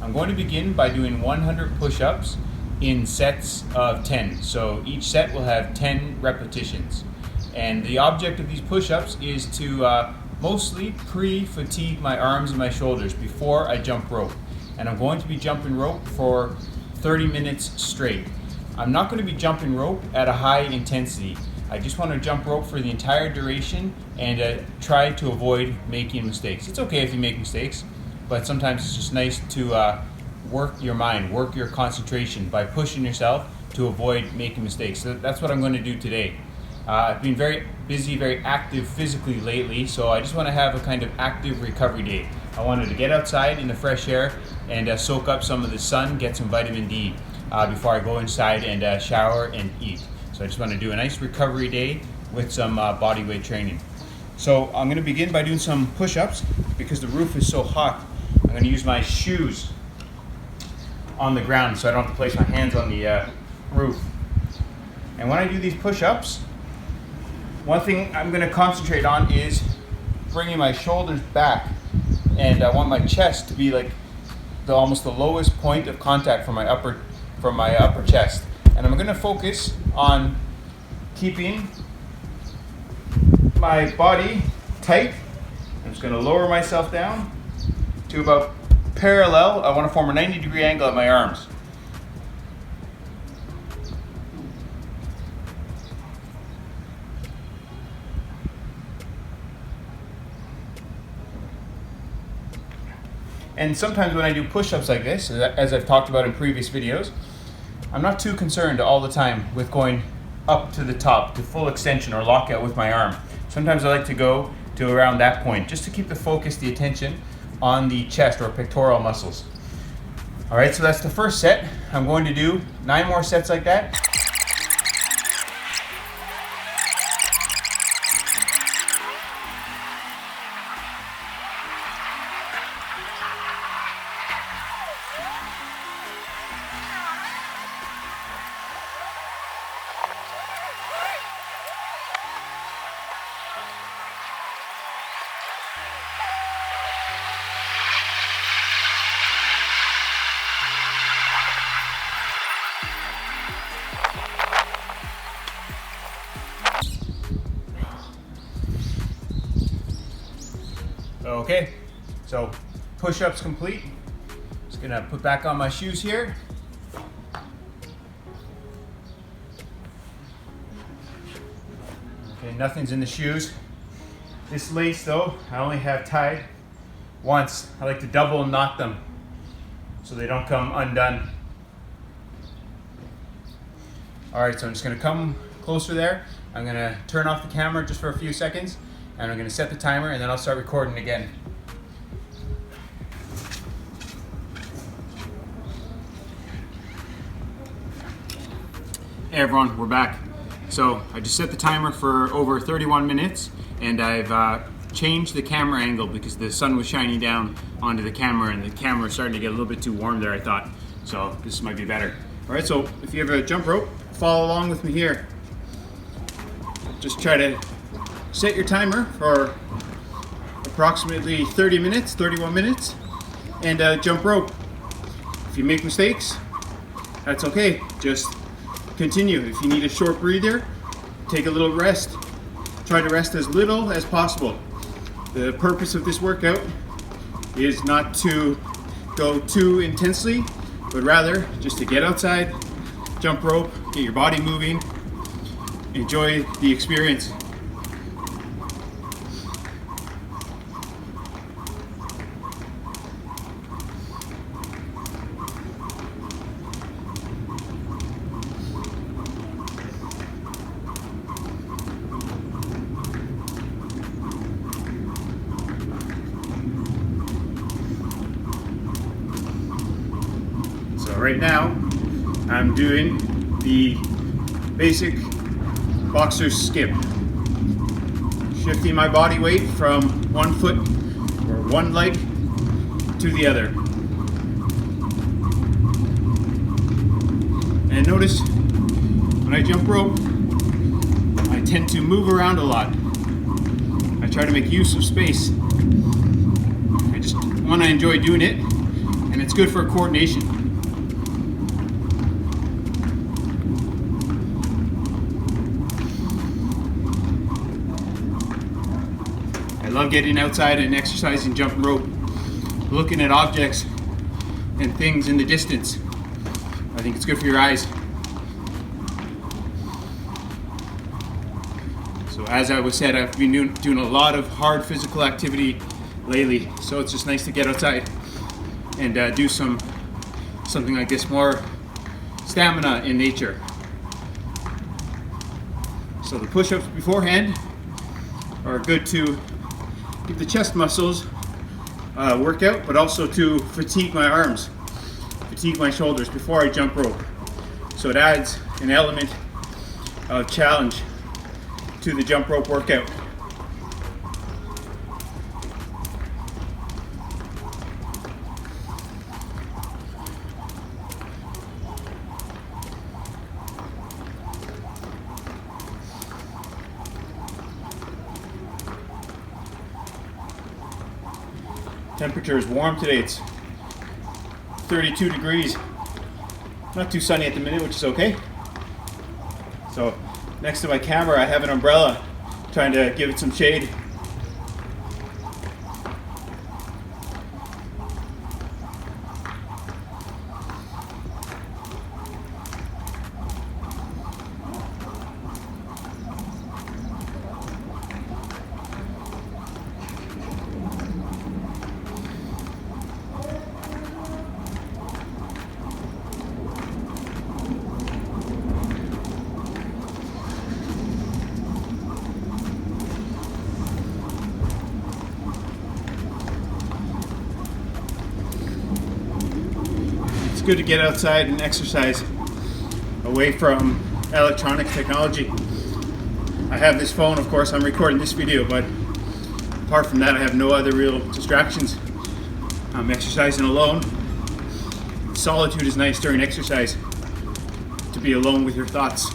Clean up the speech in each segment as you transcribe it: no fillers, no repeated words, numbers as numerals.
I'm going to begin by doing 100 push-ups in sets of 10. So each set will have 10 repetitions. And the object of these push-ups is to mostly pre-fatigue my arms and my shoulders before I jump rope. And I'm going to be jumping rope for 30 minutes straight. I'm not going to be jumping rope at a high intensity. I just want to jump rope for the entire duration and try to avoid making mistakes. It's okay if you make mistakes, but sometimes it's just nice to work your mind, work your concentration by pushing yourself to avoid making mistakes. So that's what I'm going to do today. I've been very busy, very active physically lately, so I just want to have a kind of active recovery day. I wanted to get outside in the fresh air and soak up some of the sun, get some vitamin D before I go inside and shower and eat. So I just want to do a nice recovery day with some body weight training. So I'm going to begin by doing some push-ups because the roof is so hot. I'm going to use my shoes on the ground so I don't have to place my hands on the roof. And when I do these push-ups, one thing I'm going to concentrate on is bringing my shoulders back, and I want my chest to be like almost the lowest point of contact from my upper chest. And I'm going to focus on keeping my body tight. I'm just going to lower myself down to about parallel. I want to form a 90-degree angle at my arms. And sometimes when I do push-ups like this, as I've talked about in previous videos, I'm not too concerned all the time with going up to the top to full extension or lockout with my arm. Sometimes I like to go to around that point just to keep the focus, the attention on the chest or pectoral muscles. All right, so that's the first set. I'm going to do 9 more sets like that. Okay, so push-ups complete. Just gonna put back on my shoes here. Okay, nothing's in the shoes. This lace though, I only have tied once. I like to double and knot them so they don't come undone. All right, so I'm just gonna come closer there. I'm gonna turn off the camera just for a few seconds, and I'm going to set the timer, and then I'll start recording again. Hey everyone, we're back. So I just set the timer for over 31 minutes, and I've changed the camera angle because the sun was shining down onto the camera, and the camera was starting to get a little bit too warm there, I thought. So this might be better. All right, so if you have a jump rope, follow along with me here. Just try to set your timer for approximately 30 minutes, 31 minutes, and jump rope. If you make mistakes, that's okay. Just continue. If you need a short breather, take a little rest. Try to rest as little as possible. The purpose of this workout is not to go too intensely, but rather just to get outside, jump rope, get your body moving, enjoy the experience. Right now, I'm doing the basic boxer skip, shifting my body weight from one foot or one leg to the other. And notice when I jump rope, I tend to move around a lot. I try to make use of space. I just want to enjoy doing it and it's good for coordination. I love getting outside and exercising jumping rope, looking at objects and things in the distance. I think it's good for your eyes. So as I was said, I've been doing a lot of hard physical activity lately, so it's just nice to get outside and do something like this, more stamina in nature. So the push-ups beforehand are good to give the chest muscles workout, but also to fatigue my arms, fatigue my shoulders before I jump rope. So it adds an element of challenge to the jump rope workout. Temperature is warm today. It's 32 degrees. Not too sunny at the minute, which is okay. So next to my camera, I have an umbrella, trying to give it some shade. It's good to get outside and exercise away from electronic technology. I have this phone, of course, I'm recording this video, but apart from that, I have no other real distractions. I'm exercising alone. Solitude is nice during exercise, to be alone with your thoughts.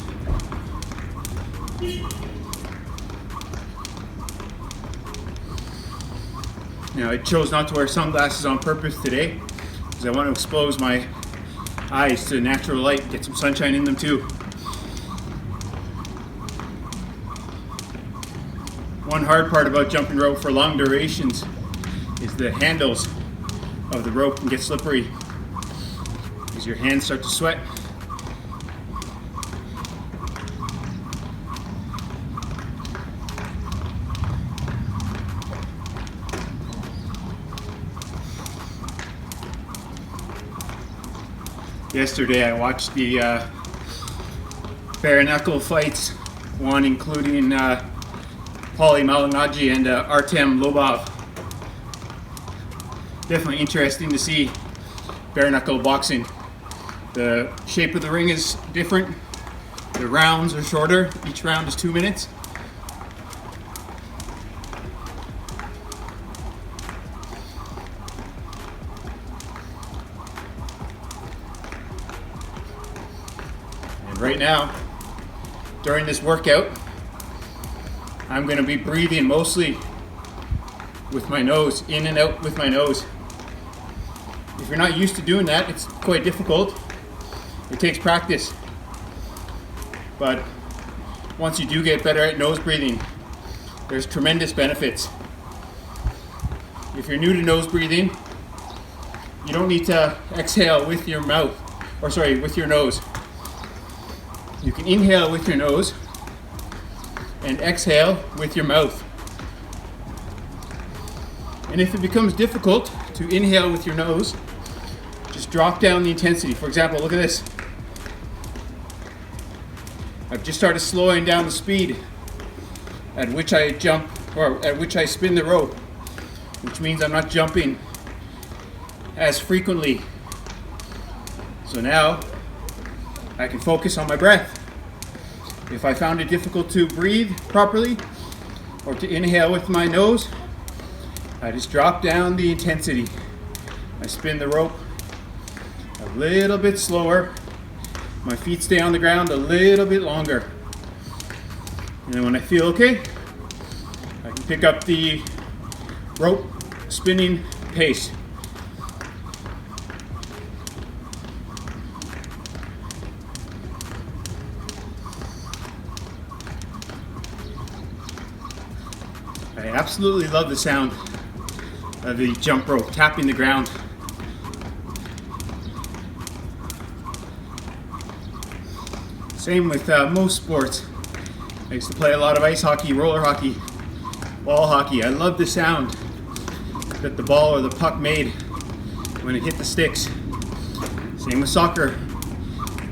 Now, I chose not to wear sunglasses on purpose today, because I want to expose my eyes to natural light, get some sunshine in them too. One hard part about jumping rope for long durations is the handles of the rope can get slippery as your hands start to sweat. Yesterday I watched the bare knuckle fights, one including Paulie Malignaggi and Artem Lobov. Definitely interesting to see bare knuckle boxing. The shape of the ring is different, the rounds are shorter, each round is 2 minutes. Right now, during this workout, I'm going to be breathing mostly with my nose, in and out with my nose. If you're not used to doing that, it's quite difficult. It takes practice. But once you do get better at nose breathing, there's tremendous benefits. If you're new to nose breathing, you don't need to exhale with your mouth, with your nose. You can inhale with your nose and exhale with your mouth. And if it becomes difficult to inhale with your nose, just drop down the intensity. For example, look at this. I've just started slowing down the speed at which I jump, or at which I spin the rope, which means I'm not jumping as frequently. So now I can focus on my breath. If I found it difficult to breathe properly or to inhale with my nose, I just drop down the intensity. I spin the rope a little bit slower. My feet stay on the ground a little bit longer. And then when I feel okay, I can pick up the rope spinning pace. I absolutely love the sound of the jump rope tapping the ground. Same with most sports. I used to play a lot of ice hockey, roller hockey, ball hockey. I love the sound that the ball or the puck made when it hit the sticks. Same with soccer.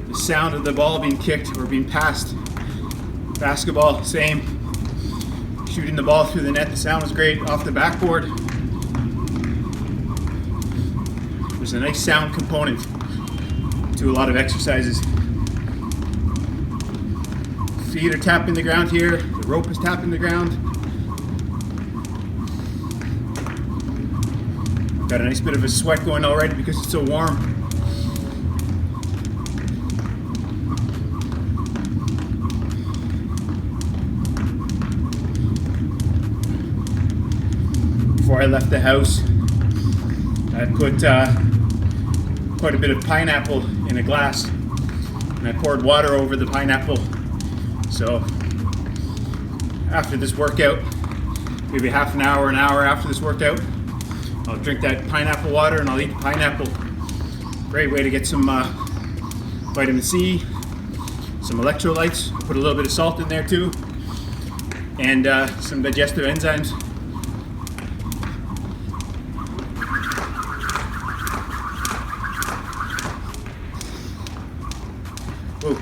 The sound of the ball being kicked or being passed. Basketball, same. Shooting the ball through the net, the sound was great. Off the backboard, there's a nice sound component to a lot of exercises. Feet are tapping the ground here, the rope is tapping the ground. Got a nice bit of a sweat going already because it's so warm. Before I left the house, I put quite a bit of pineapple in a glass and I poured water over the pineapple. So after this workout, maybe half an hour after this workout, I'll drink that pineapple water and I'll eat the pineapple. Great way to get some vitamin C, some electrolytes, put a little bit of salt in there too, and some digestive enzymes. Ooh,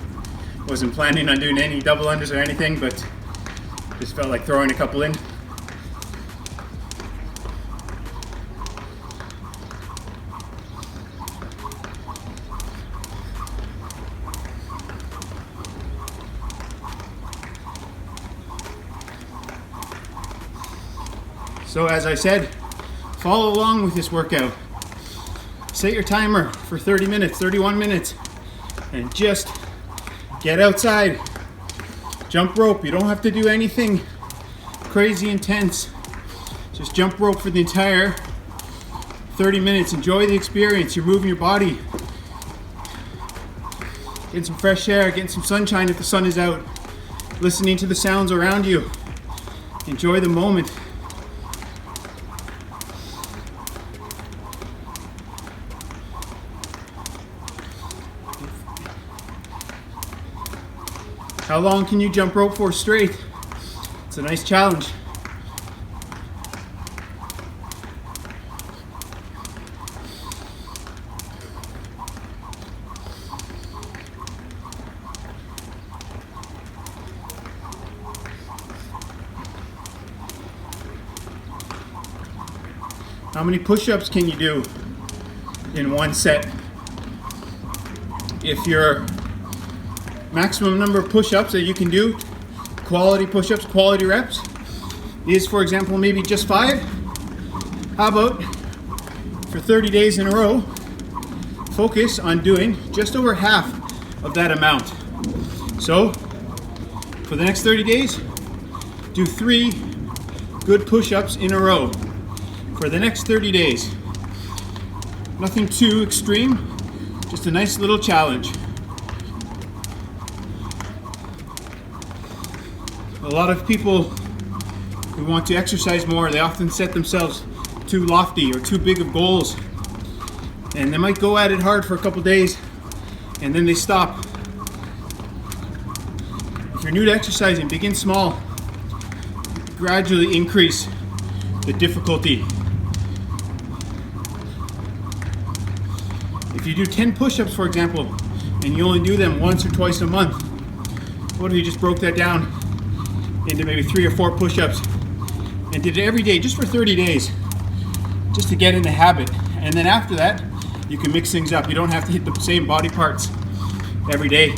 wasn't planning on doing any double unders or anything, but just felt like throwing a couple in. So as I said, follow along with this workout. Set your timer for 30 minutes, 31 minutes, and just get outside. Jump rope. You don't have to do anything crazy intense. Just jump rope for the entire 30 minutes. Enjoy the experience. You're moving your body. Getting some fresh air, getting some sunshine if the sun is out. Listening to the sounds around you. Enjoy the moment. How long can you jump rope for straight? It's a nice challenge. How many push-ups can you do in one set? If your maximum number of push-ups that you can do, quality push-ups, quality reps, is, for example, maybe just 5. How about for 30 days in a row, focus on doing just over half of that amount. So for the next 30 days, do 3 good push-ups in a row for the next 30 days. Nothing too extreme, just a nice little challenge. A lot of people who want to exercise more, they often set themselves too lofty or too big of goals. And they might go at it hard for a couple days and then they stop. If you're new to exercising, begin small. Gradually increase the difficulty. If you do 10 push-ups, for example, and you only do them once or twice a month, what if you just broke that down into maybe 3 or 4 push-ups and did it every day just for 30 days just to get in the habit? And then after that, you can mix things up. You don't have to hit the same body parts every day.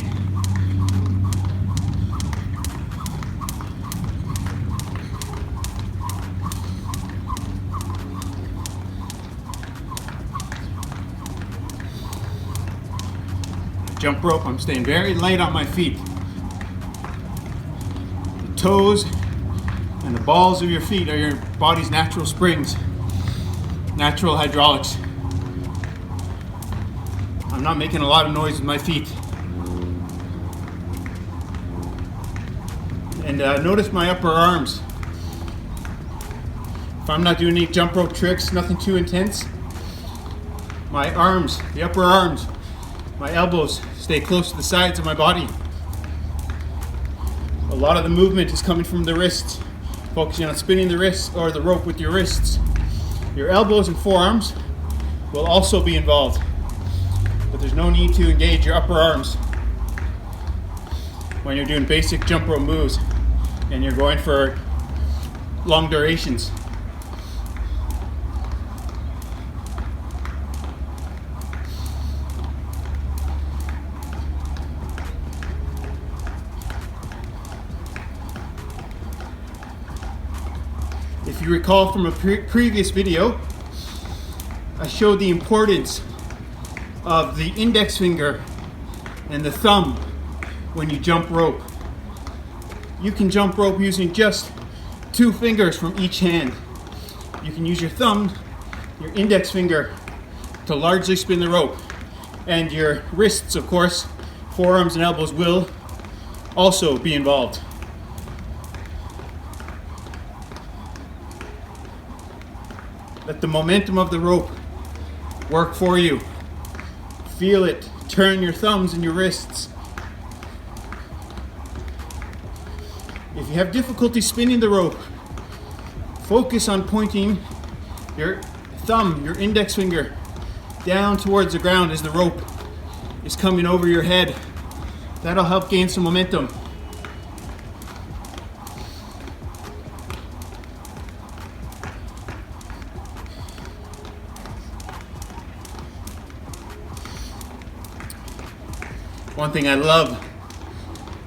Jump rope, I'm staying very light on my feet. The toes and the balls of your feet are your body's natural springs, natural hydraulics. I'm not making a lot of noise with my feet. And notice my upper arms. if I'm not doing any jump rope tricks, nothing too intense, my arms, the upper arms, my elbows stay close to the sides of my body. A lot of the movement is coming from the wrists, focusing on spinning the wrists or the rope with your wrists. Your elbows and forearms will also be involved, but there's no need to engage your upper arms when you're doing basic jump rope moves and you're going for long durations. If you recall from a previous video, I showed the importance of the index finger and the thumb when you jump rope. You can jump rope using just 2 fingers from each hand. You can use your thumb, your index finger, to largely spin the rope. And your wrists, of course, forearms and elbows will also be involved. Let the momentum of the rope work for you. Feel it. Turn your thumbs and your wrists. If you have difficulty spinning the rope, focus on pointing your thumb, your index finger, down towards the ground as the rope is coming over your head. That'll help gain some momentum. One thing I love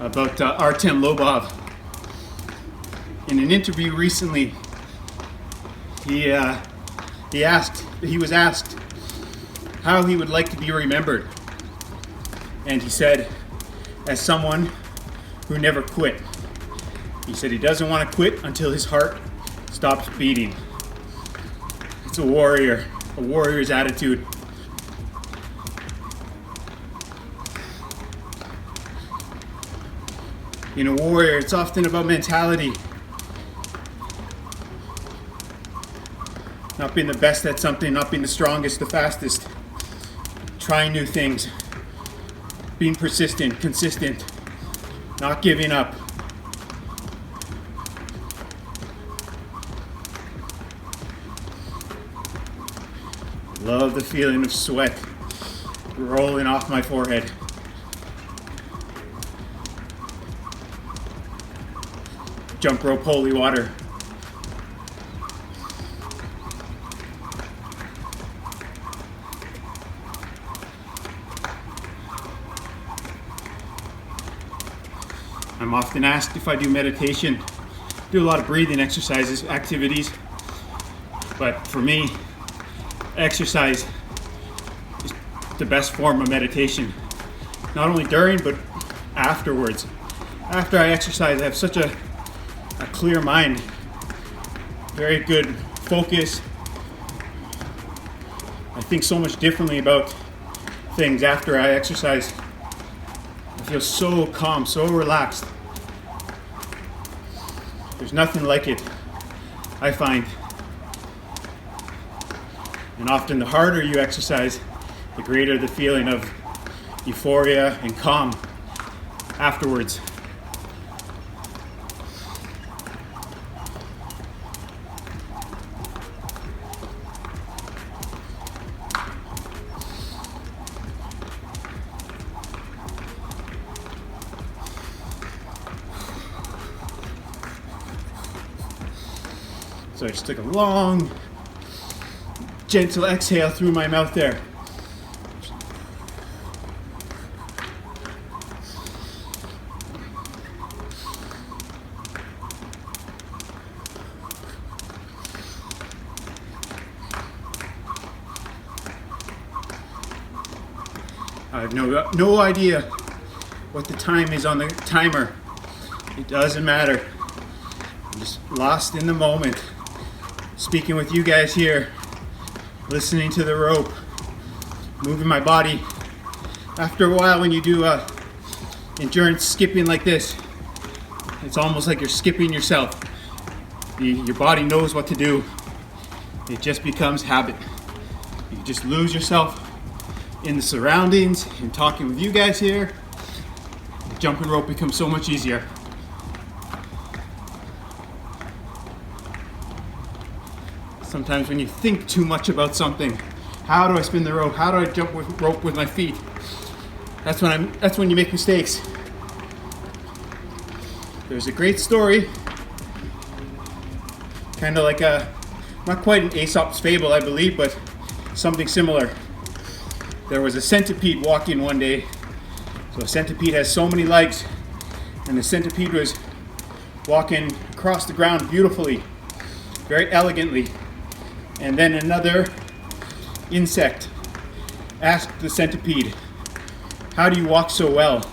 about Artem Lobov, in an interview recently, he was asked how he would like to be remembered, and he said, as someone who never quit. He said he doesn't want to quit until his heart stops beating. It's a warrior's attitude. In a warrior, it's often about mentality. Not being the best at something, not being the strongest, the fastest. Trying new things. Being persistent, consistent. Not giving up. Love the feeling of sweat rolling off my forehead. Jump rope holy water. I'm often asked if I do meditation. Do a lot of breathing exercises, activities. But for me, exercise is the best form of meditation. Not only during, but afterwards. After I exercise, I have such a clear mind, very good focus. I think so much differently about things after I exercise. I feel so calm, so relaxed. There's nothing like it, I find. And often the harder you exercise, the greater the feeling of euphoria and calm afterwards. So I just took a long, gentle exhale through my mouth there. I have no idea what the time is on the timer. It doesn't matter. I'm just lost in the moment. Speaking with you guys here, listening to the rope, moving my body. After a while, when you do endurance skipping like this, it's almost like you're skipping yourself. Your body knows what to do. it just becomes habit. You just lose yourself in the surroundings and talking with you guys here. Jumping rope becomes so much easier. Sometimes when you think too much about something, how do I spin the rope? How do I jump with rope with my feet? That's when you make mistakes. There's a great story, kind of like not quite an Aesop's fable, I believe, but something similar. There was a centipede walking one day. So a centipede has so many legs, and the centipede was walking across the ground beautifully, very elegantly. And then another insect asked the centipede, "How do you walk so well?"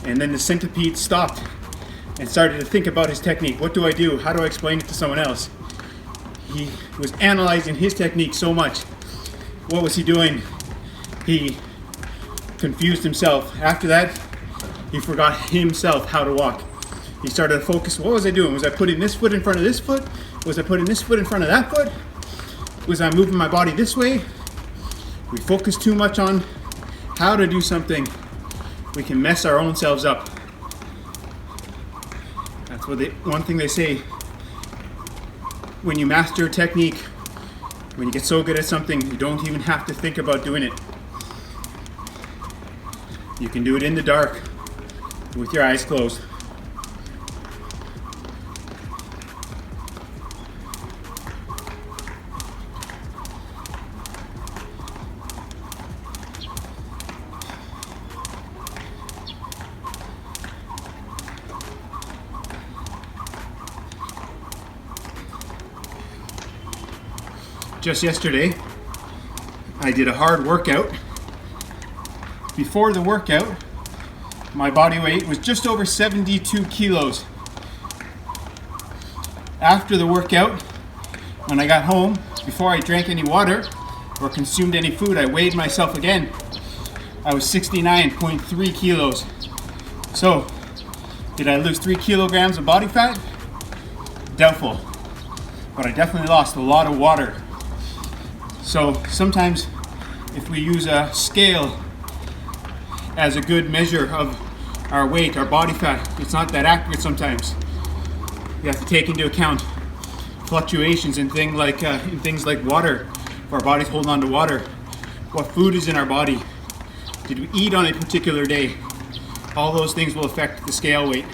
And then the centipede stopped and started to think about his technique. What do I do? How do I explain it to someone else? He was analyzing his technique so much. What was he doing? He confused himself. After that, he forgot himself how to walk. He started to focus. What was I doing? Was I putting this foot in front of this foot? Was I putting this foot in front of that foot? Was I moving my body this way? We focus too much on how to do something. We can mess our own selves up. That's one thing they say. When you master a technique, when you get so good at something, you don't even have to think about doing it. You can do it in the dark with your eyes closed. Just yesterday, I did a hard workout. Before the workout, my body weight was just over 72 kilos. After the workout, when I got home, before I drank any water or consumed any food, I weighed myself again. I was 69.3 kilos. So, did I lose 3 kilograms of body fat? Doubtful. But I definitely lost a lot of water. So sometimes if we use a scale as a good measure of our weight, our body fat, it's not that accurate sometimes. You have to take into account fluctuations in things like water. If our body's holding on to water, what food is in our body, did we eat on a particular day? All those things will affect the scale weight.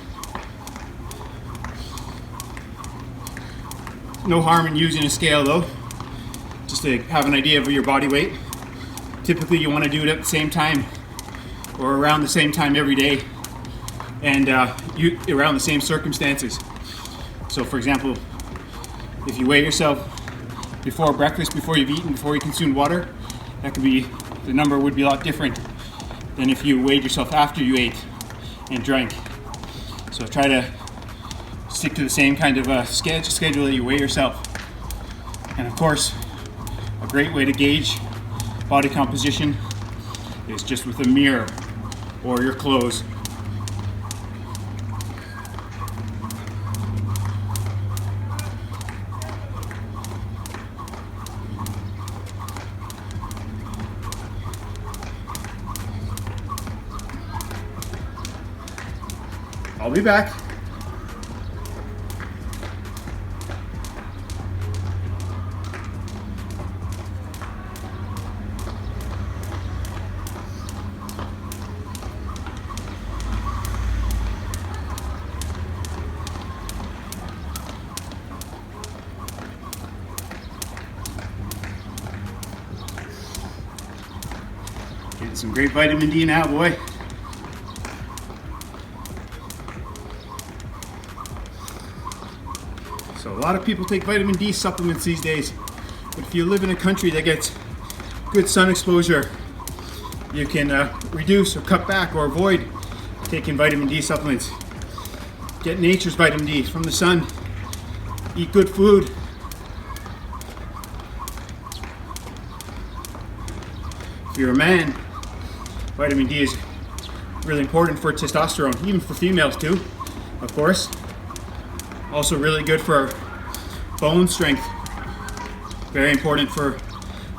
No harm in using a scale though, just to have an idea of your body weight. Typically you want to do it at the same time or around the same time every day, and around the same circumstances. So for example, if you weigh yourself before breakfast, before you've eaten, before you consume water, the number would be a lot different than if you weighed yourself after you ate and drank. So try to stick to the same kind of schedule that you weigh yourself. And of course, a great way to gauge body composition is just with a mirror or your clothes. I'll be back. Getting some great vitamin D now, boy. So a lot of people take vitamin D supplements these days, but if you live in a country that gets good sun exposure, you can reduce or cut back or avoid taking vitamin D supplements. Get nature's vitamin D from the sun. Eat good food. If you're a man, vitamin D is really important for testosterone, even for females too, of course. Also really good for bone strength. Very important for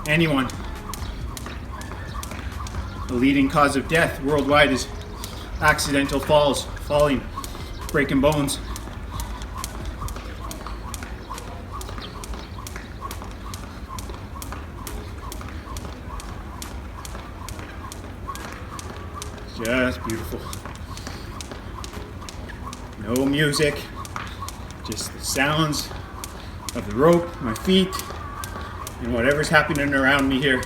anyone. The leading cause of death worldwide is accidental falls, falling, breaking bones. Just beautiful. No music, just the sounds of the rope, my feet, and whatever's happening around me here.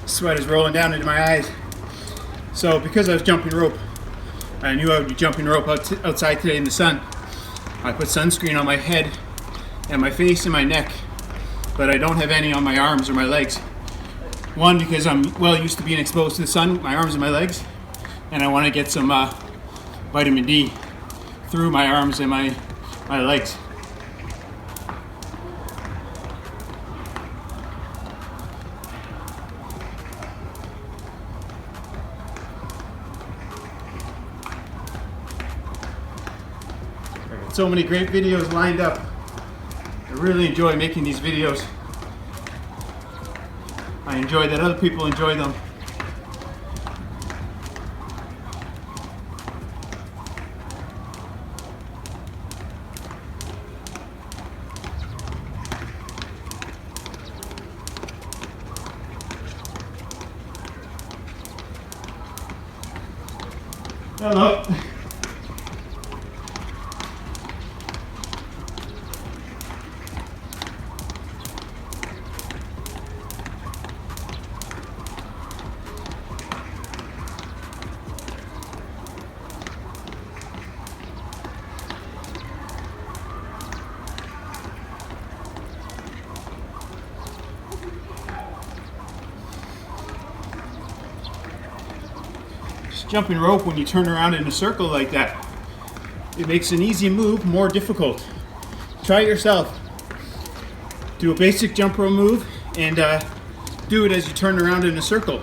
Sweat is rolling down into my eyes. So because I was jumping rope, I knew I would be jumping rope outside today in the sun. I put sunscreen on my head and my face and my neck, but I don't have any on my arms or my legs. One, because I'm well used to being exposed to the sun, my arms and my legs, and I want to get some vitamin D through my arms and my legs. So many great videos lined up. I really enjoy making these videos. I enjoy that other people enjoy them. Hello. Jumping rope, when you turn around in a circle like that, it makes an easy move more difficult. Try it yourself. Do a basic jump rope move and do it as you turn around in a circle.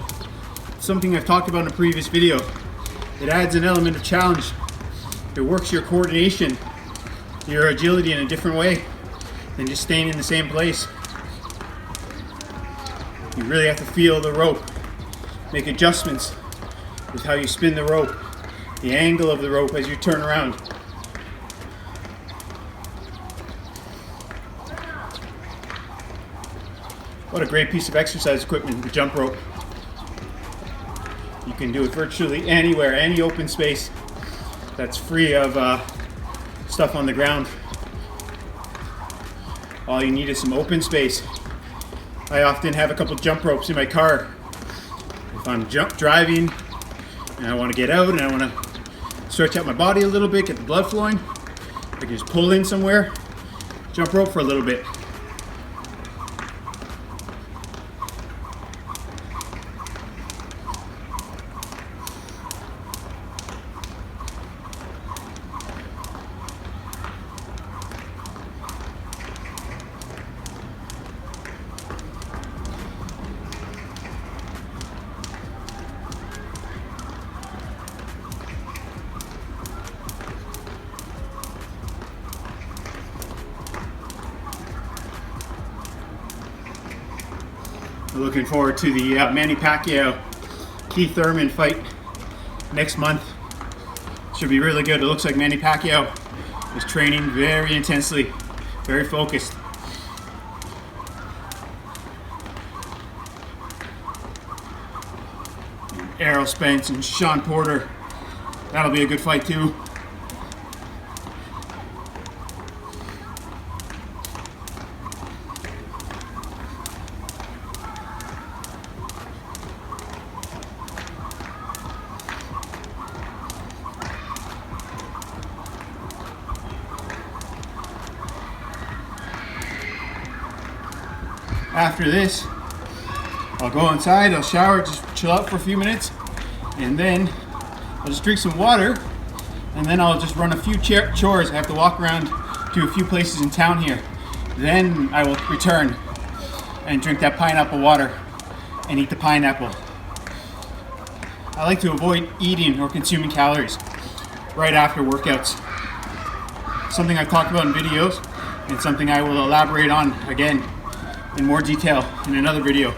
Something I've talked about in a previous video. It adds an element of challenge. It works your coordination, your agility in a different way than just staying in the same place. You really have to feel the rope, make adjustments with how you spin the rope, the angle of the rope as you turn around. What a great piece of exercise equipment, the jump rope. You can do it virtually anywhere, any open space that's free of stuff on the ground. All you need is some open space. I often have a couple jump ropes in my car. If I'm driving and I want to get out and I want to stretch out my body a little bit, get the blood flowing, I can just pull in somewhere, jump rope for a little bit. I'm looking forward to the Manny Pacquiao Keith Thurman fight next month. Should be really good. It looks like Manny Pacquiao is training very intensely, very focused. Errol Spence and Sean Porter. That'll be a good fight too. After this, I'll go inside, I'll shower, just chill out for a few minutes, and then I'll just drink some water, and then I'll just run a few chores. I have to walk around to a few places in town here. Then I will return and drink that pineapple water and eat the pineapple. I like to avoid eating or consuming calories right after workouts. Something I've talked about in videos and something I will elaborate on again in more detail in another video.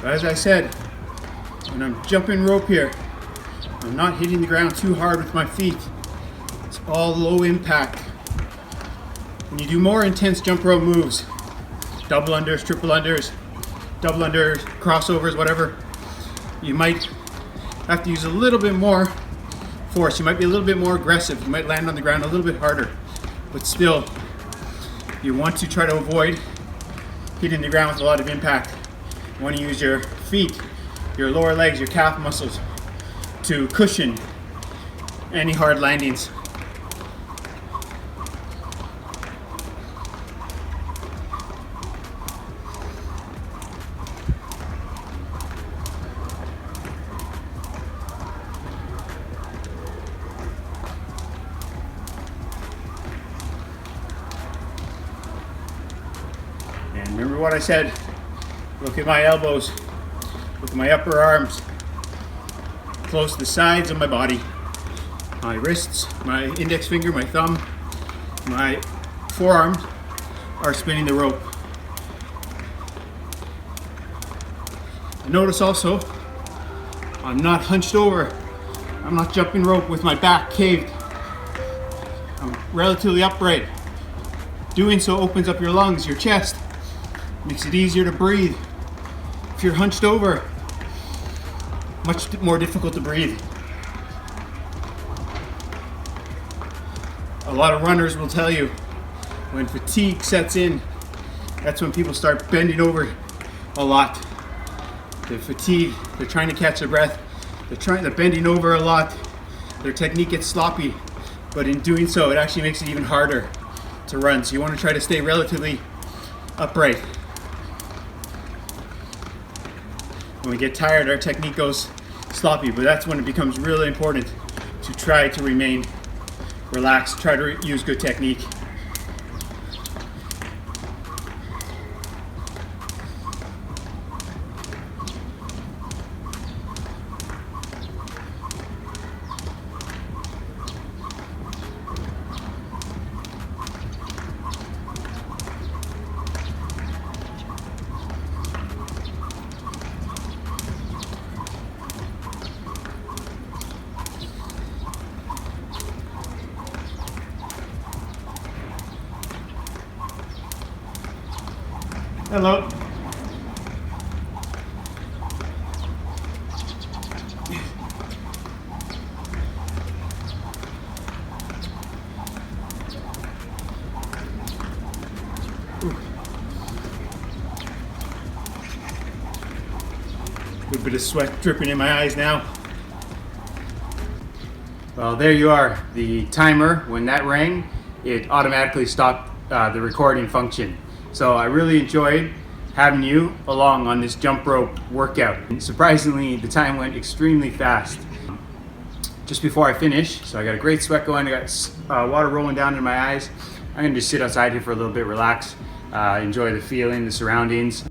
So as I said, when I'm jumping rope here, I'm not hitting the ground too hard with my feet. It's all low impact. When you do more intense jump rope moves, double unders, triple unders, double under crossovers, whatever, you might have to use a little bit more force. You might be a little bit more aggressive. You might land on the ground a little bit harder, but still, you want to try to avoid hitting the ground with a lot of impact. You want to use your feet, your lower legs, your calf muscles to cushion any hard landings. And remember what I said. Look at my elbows, look at my upper arms, close to the sides of my body. My wrists, my index finger, my thumb, my forearms are spinning the rope. Notice also, I'm not hunched over. I'm not jumping rope with my back caved. I'm relatively upright. Doing so opens up your lungs, your chest, makes it easier to breathe. If you're hunched over, much more difficult to breathe. A lot of runners will tell you when fatigue sets in, that's when people start bending over a lot. The fatigue, they're trying to catch their breath, they're bending over a lot, their technique gets sloppy, but in doing so, it actually makes it even harder to run. So you want to try to stay relatively upright. When we get tired, our technique goes sloppy, but that's when it becomes really important to try to remain relaxed, try to use good technique. Hello. Good bit of sweat dripping in my eyes now. Well, there you are. The timer, when that rang, it automatically stopped the recording function. So I really enjoyed having you along on this jump rope workout. And surprisingly, the time went extremely fast. Just before I finish, so I got a great sweat going, I got water rolling down in my eyes. I'm gonna just sit outside here for a little bit, relax, enjoy the feeling, the surroundings.